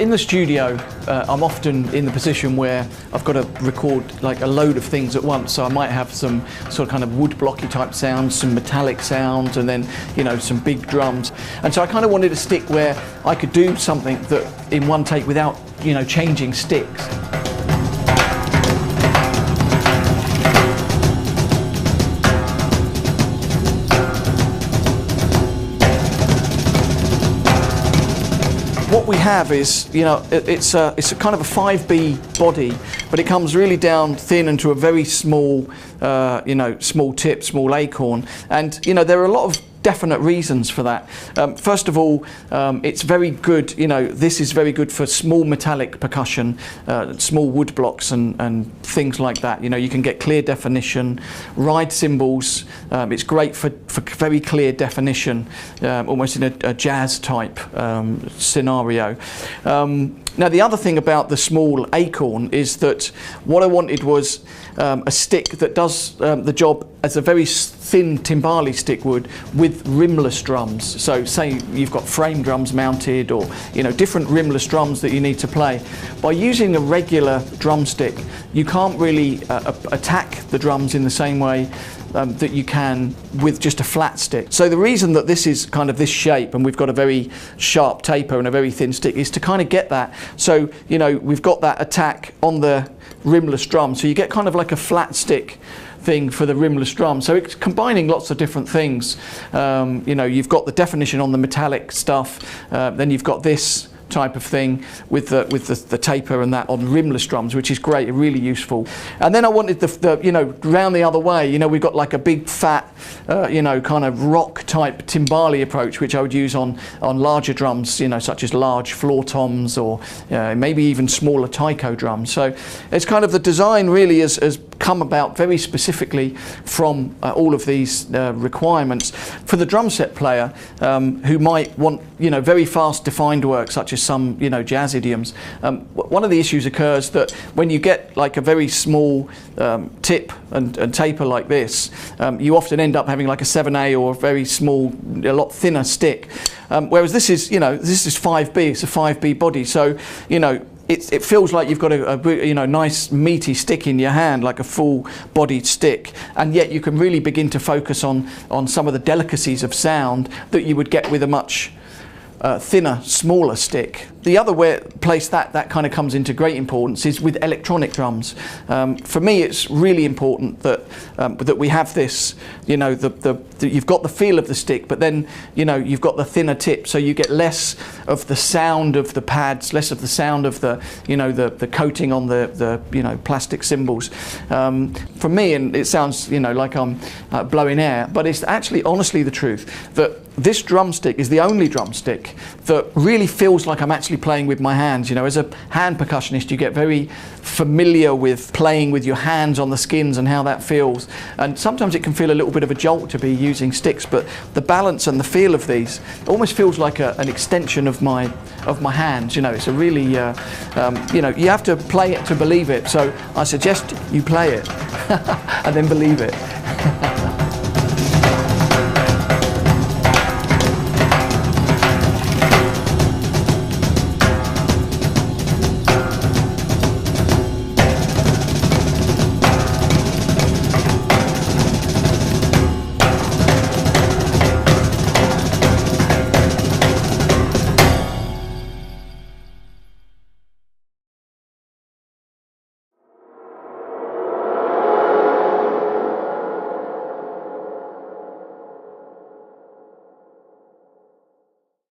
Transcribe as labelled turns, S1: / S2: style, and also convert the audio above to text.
S1: in the studio, I'm often in the position where I've got to record like a load of things at once. So I might have some sort of kind of wood blocky type sounds, some metallic sounds, and then, you know, some big drums. And so I kind of wanted a stick where I could do something that in one take without, you know, changing sticks. What we have is, you know, it's a kind of a 5B body, but it comes really down thin into a very small, you know, small tip, small acorn. And, you know, there are a lot of definite reasons for that. First of all, it's very good, you know, this is very good for small metallic percussion, small wood blocks and things like that. You know, you can get clear definition. Ride cymbals, it's great for very clear definition, almost in a jazz type scenario. Now the other thing about the small acorn is that what I wanted was a stick that does the job as a very thin timbali stick would with rimless drums. So say you've got frame drums mounted, or, you know, different rimless drums that you need to play. By using a regular drumstick, you can't really attack the drums in the same way that you can with just a flat stick. So the reason that this is kind of this shape and we've got a very sharp taper and a very thin stick is to kind of get that. So, you know, we've got that attack on the rimless drum, so you get kind of like a flat stick thing for the rimless drum. So it's combining lots of different things. You know, you've got the definition on the metallic stuff, then you've got this type of thing with the taper and that on rimless drums, which is great, really useful. And then I wanted the you know, round the other way. You know, we've got like a big fat you know, kind of rock type timbali approach, which I would use on larger drums, you know, such as large floor toms, or maybe even smaller taiko drums. So it's kind of, the design really has come about very specifically from all of these requirements. For the drum set player who might want, you know, very fast defined work, such as some, you know, jazz idioms, one of the issues occurs that when you get like a very small tip and taper like this, you often end up having like a 7A or a very small, a lot thinner stick. Whereas this is, you know, this is 5B, it's a 5B body, so, you know, it feels like you've got a you know, nice meaty stick in your hand, like a full-bodied stick, and yet you can really begin to focus on some of the delicacies of sound that you would get with a much thinner, smaller stick. The other place that kind of comes into great importance is with electronic drums. For me, it's really important that that we have this, you know, you've got the feel of the stick, but then, you know, you've got the thinner tip, so you get less of the sound of the pads, less of the sound of the, you know, the coating on the you know, plastic cymbals. For me, and it sounds, you know, like I'm blowing air, but it's actually honestly the truth that this drumstick is the only drumstick that really feels like I'm actually playing with my hands. You know, as a hand percussionist, you get very familiar with playing with your hands on the skins and how that feels. And sometimes it can feel a little bit of a jolt to be using sticks, but the balance and the feel of these almost feels like an extension of my hands. You know, it's a really, you know, you have to play it to believe it. So I suggest you play it and then believe it.